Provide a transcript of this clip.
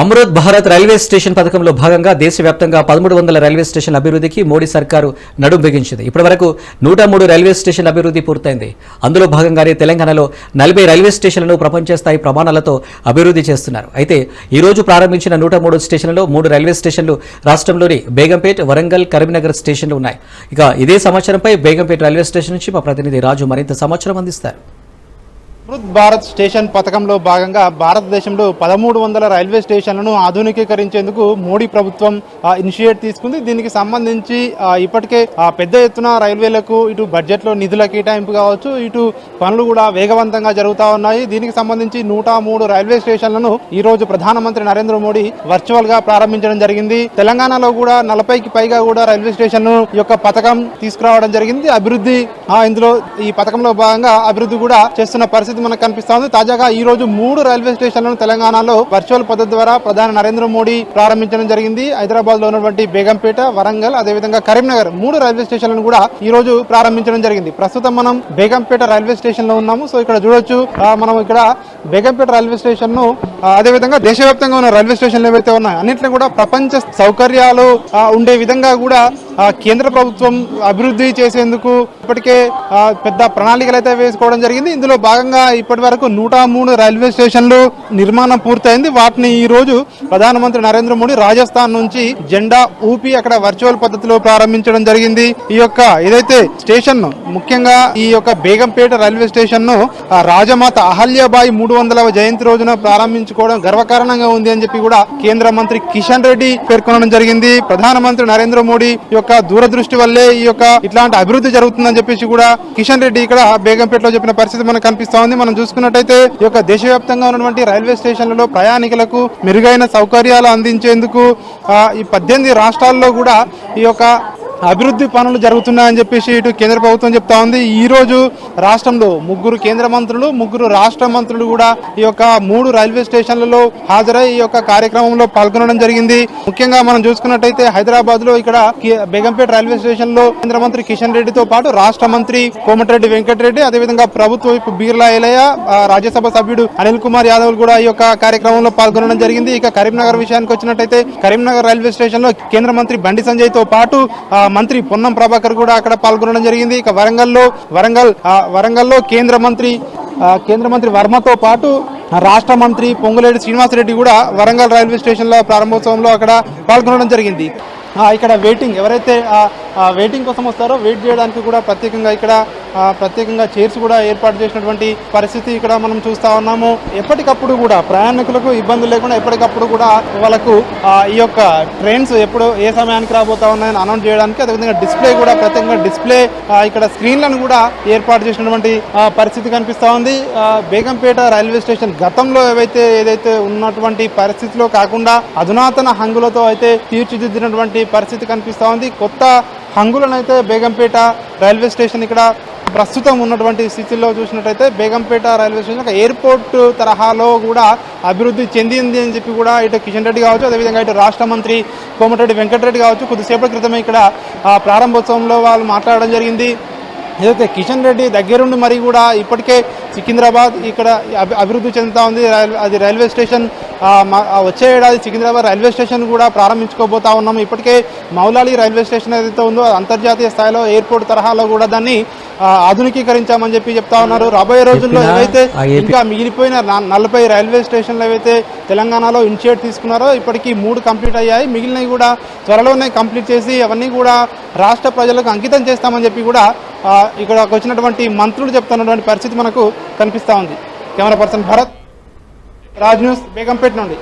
Amrit Bharat railway station పథకంలో భాగంగా దేశవ్యాప్తంగా 1300 రైల్వే స్టేషన్ల అభివృద్ధికి మోడీ సర్కారు నడుం బిగించింది. ఇప్పటివరకు 103 రైల్వే స్టేషన్ల అభివృద్ధి పూర్తయింది. అందులో భాగంగానే తెలంగాణలో 40 రైల్వే స్టేషన్లను ప్రపంచ స్థాయి ప్రమాణాలతో అభివృద్ధి చేస్తున్నారు. అయితే ఈ రోజు ప్రారంభించిన 103 స్టేషన్లలో 3 రైల్వే స్టేషన్లు రాష్ట్రంలోని బేగంపేట్, వరంగల్, కరీంనగర్ స్టేషన్లు ఉన్నాయి. ఇక ఇదే సమాచారంపై బేగంపేట్ రైల్వే స్టేషన్ నుంచి మా ప్రతినిధి రాజు మరింత సమాచారం అందిస్తారు. అమృత్ భారత్ స్టేషన్ పథకంలో భాగంగా భారతదేశంలో 1300 రైల్వే స్టేషన్లను ఆధునికీకరించేందుకు మోడీ ప్రభుత్వం ఇనిషియేట్ తీసుకుంది. దీనికి సంబంధించి ఇప్పటికే పెద్ద ఎత్తున రైల్వేలకు ఇటు బడ్జెట్లో నిధుల కేటాయింపు కావచ్చు, ఇటు పనులు కూడా వేగవంతంగా జరుగుతూ ఉన్నాయి. దీనికి సంబంధించి 103 రైల్వే స్టేషన్లను ఈ రోజు ప్రధానమంత్రి నరేంద్ర మోడీ వర్చువల్ గా ప్రారంభించడం జరిగింది. తెలంగాణలో కూడా 40కి పైగా కూడా రైల్వే స్టేషన్ యొక్క పథకం తీసుకురావడం జరిగింది. అభివృద్ధి ఇందులో ఈ పథకంలో భాగంగా అభివృద్ధి కూడా చేస్తున్న పరిస్థితి మనకు కనిపిస్తోంది. తాజాగా ఈ రోజు 3 రైల్వే స్టేషన్లను తెలంగాణలో వర్చువల్ పద్ధతి ద్వారా ప్రధాని నరేంద్ర మోడీ ప్రారంభించడం జరిగింది. హైదరాబాద్ లో ఉన్నటువంటి బేగంపేట, వరంగల్, అదేవిధంగా కరీంనగర్ 3 రైల్వే స్టేషన్లను కూడా ఈ రోజు ప్రారంభించడం జరిగింది. ప్రస్తుతం మనం బేగంపేట రైల్వే స్టేషన్ లో ఉన్నాము. సో ఇక్కడ చూడొచ్చు, మనం ఇక్కడ బేగంపేట రైల్వే స్టేషన్ ను అదేవిధంగా దేశవ్యాప్తంగా ఉన్న రైల్వే స్టేషన్లు ఏవైతే ఉన్నాయో అన్నింటినీ కూడా ప్రపంచ సౌకర్యాలు ఉండే విధంగా కూడా కేంద్ర ప్రభుత్వం అభివృద్ధి చేసేందుకు ఇప్పటికే పెద్ద ప్రణాళికలు అయితే వేసుకోవడం జరిగింది. ఇందులో భాగంగా ఇప్పటి వరకు 103 రైల్వే స్టేషన్లు నిర్మాణం పూర్తయింది. వాటిని ఈ రోజు ప్రధానమంత్రి నరేంద్ర మోడీ రాజస్థాన్ నుంచి జెండా ఊపి అక్కడ వర్చువల్ పద్ధతిలో ప్రారంభించడం జరిగింది. ఈ యొక్క ఏదైతే స్టేషన్ ముఖ్యంగా ఈ యొక్క బేగంపేట రైల్వే స్టేషన్ ను రాజమాత అహల్యాబాయి 300వ జయంతి రోజున ప్రారంభించుకోవడం గర్వకారణంగా ఉంది అని చెప్పి కూడా కేంద్ర మంత్రి కిషన్ రెడ్డి పేర్కొనడం జరిగింది. ప్రధానమంత్రి నరేంద్ర మోడీ యొక్క దూరదృష్టి వల్లే ఈ యొక్క ఇట్లాంటి అభివృద్ధి జరుగుతుందని చెప్పేసి కూడా కిషన్ రెడ్డి ఇక్కడ బేగంపేటలో చెప్పిన పరిస్థితి మనకు కనిపిస్తా ఉంది. మనం చూసుకున్నట్టయితే ఈ యొక్క దేశవ్యాప్తంగా ఉన్నటువంటి రైల్వే స్టేషన్లలో ప్రయాణికులకు మెరుగైన సౌకర్యాలు అందించేందుకు ఈ 18 రాష్ట్రాల్లో కూడా ఈ యొక్క అభివృద్ధి పనులు జరుగుతున్నాయని చెప్పేసి ఇటు కేంద్ర ప్రభుత్వం చెప్తా ఉంది. ఈ రోజు రాష్ట్రంలో 3 కేంద్ర మంత్రులు, 3 రాష్ట్ర మంత్రులు కూడా ఈ యొక్క 3 రైల్వే స్టేషన్లలో హాజరై ఈ యొక్క కార్యక్రమంలో పాల్గొనడం జరిగింది. ముఖ్యంగా మనం చూసుకున్నట్టయితే హైదరాబాద్ లో ఇక్కడ బేగంపేట రైల్వే స్టేషన్ లో కేంద్ర మంత్రి కిషన్ రెడ్డితో పాటు రాష్ట్ర మంత్రి కోమటిరెడ్డి వెంకటరెడ్డి, అదేవిధంగా ప్రభుత్వ వైపు బీర్లా ఎలయ్య, రాజ్యసభ సభ్యుడు అనిల్ కుమార్ యాదవ్ కూడా ఈ యొక్క కార్యక్రమంలో పాల్గొనడం జరిగింది. ఇక కరీంనగర్ విషయానికి వచ్చినట్టయితే కరీంనగర్ రైల్వే స్టేషన్ లో కేంద్ర మంత్రి బండి సంజయ్ తో పాటు మంత్రి పొన్నం ప్రభాకర్ కూడా అక్కడ పాల్గొనడం జరిగింది. ఇక వరంగల్లో కేంద్ర మంత్రి వర్మతో పాటు రాష్ట్ర మంత్రి పొంగులేటి శ్రీనివాసరెడ్డి కూడా వరంగల్ రైల్వే స్టేషన్ లో ప్రారంభోత్సవంలో అక్కడ పాల్గొనడం జరిగింది. ఇక్కడ వెయిటింగ్ ఎవరైతే వెయిటింగ్ కోసం వస్తారో వెయిట్ చేయడానికి కూడా ప్రత్యేకంగా చైర్స్ కూడా ఏర్పాటు చేసినటువంటి పరిస్థితి ఇక్కడ మనం చూస్తా ఉన్నాము. ఎప్పటికప్పుడు కూడా ప్రయాణికులకు ఇబ్బంది లేకుండా ఎప్పటికప్పుడు కూడా వాళ్ళకు ఈ యొక్క ట్రైన్స్ ఎప్పుడు ఏ సమయానికి రాబోతా ఉన్నాయని అనౌన్స్ చేయడానికి, అదేవిధంగా డిస్ప్లే కూడా ప్రత్యేకంగా డిస్ప్లే ఇక్కడ స్క్రీన్లను కూడా ఏర్పాటు చేసినటువంటి పరిస్థితి కనిపిస్తా ఉంది. బేగంపేట రైల్వే స్టేషన్ గతంలో ఏదైతే ఉన్నటువంటి పరిస్థితిలో కాకుండా అధునాతన హంగులతో అయితే తీర్చిదిద్దినటువంటి పరిస్థితి కనిపిస్తా ఉంది. కొత్త హంగులను అయితే బేగంపేట రైల్వే స్టేషన్ ఇక్కడ ప్రస్తుతం ఉన్నటువంటి స్థితిలో చూసినట్టయితే బేగంపేట రైల్వే స్టేషన్ ఒక ఎయిర్పోర్ట్ తరహాలో కూడా అభివృద్ధి చెందింది అని చెప్పి కూడా ఇటు కిషన్ రెడ్డి కావచ్చు, అదేవిధంగా ఇటు రాష్ట్ర మంత్రి కోమటిరెడ్డి వెంకటరెడ్డి కావచ్చు కొద్దిసేపటి క్రితమే ఇక్కడ ప్రారంభోత్సవంలో వాళ్ళు మాట్లాడడం జరిగింది. ఏదైతే కిషన్ రెడ్డి దగ్గరుండి మరి కూడా ఇప్పటికే సికింద్రాబాద్ ఇక్కడ అభివృద్ధి చెందుతూ ఉంది. అది రైల్వే స్టేషన్ వచ్చే ఏడాది సికింద్రాబాద్ రైల్వే స్టేషన్ కూడా ప్రారంభించుకోబోతా ఉన్నాము. ఇప్పటికే మౌలాలి రైల్వే స్టేషన్ ఏదైతే ఉందో అంతర్జాతీయ స్థాయిలో ఎయిర్పోర్ట్ తరహాలో కూడా దాన్ని ఆధునికీకరించామని చెప్పి చెప్తా ఉన్నారు. రాబోయే రోజుల్లో ఏవైతే ఇంకా మిగిలిపోయిన 40 రైల్వే స్టేషన్లు ఏవైతే తెలంగాణలో ఇనిషియేట్ తీసుకున్నారో ఇప్పటికీ 3 కంప్లీట్ అయ్యాయి. మిగిలినవి కూడా త్వరలోనే కంప్లీట్ చేసి అవన్నీ కూడా రాష్ట్ర ప్రజలకు అంకితం చేస్తామని చెప్పి కూడా ఇక్కడ వచ్చినటువంటి మంత్రులు చెప్తున్నటువంటి పరిస్థితి మనకు కనిపిస్తా ఉంది. Camera person Bharat, Raj news, Begumpet నుండి.